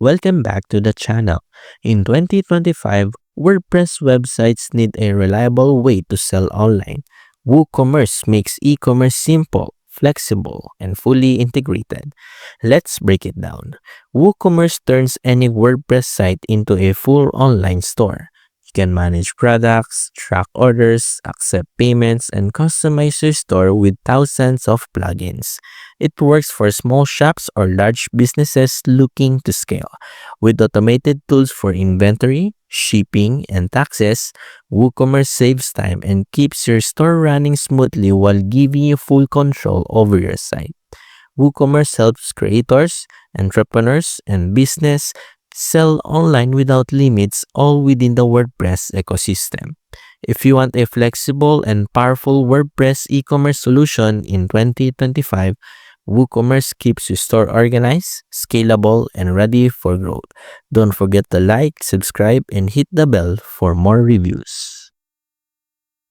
Welcome back to the channel. In 2025, WordPress websites need a reliable way to sell online. WooCommerce makes e-commerce simple, flexible, and fully integrated. Let's break it down. WooCommerce turns any WordPress site into a full online store. You can manage products, track orders, accept payments, and customize your store with thousands of plugins. It works for small shops or large businesses looking to scale. With automated tools for inventory, shipping, and taxes, WooCommerce saves time and keeps your store running smoothly while giving you full control over your site. WooCommerce helps creators, entrepreneurs, and business sell online without limits, all within the WordPress ecosystem. If you want a flexible and powerful WordPress e-commerce solution in 2025, WooCommerce keeps your store organized, scalable, and ready for growth. Don't forget to like, subscribe, and hit the bell for more reviews.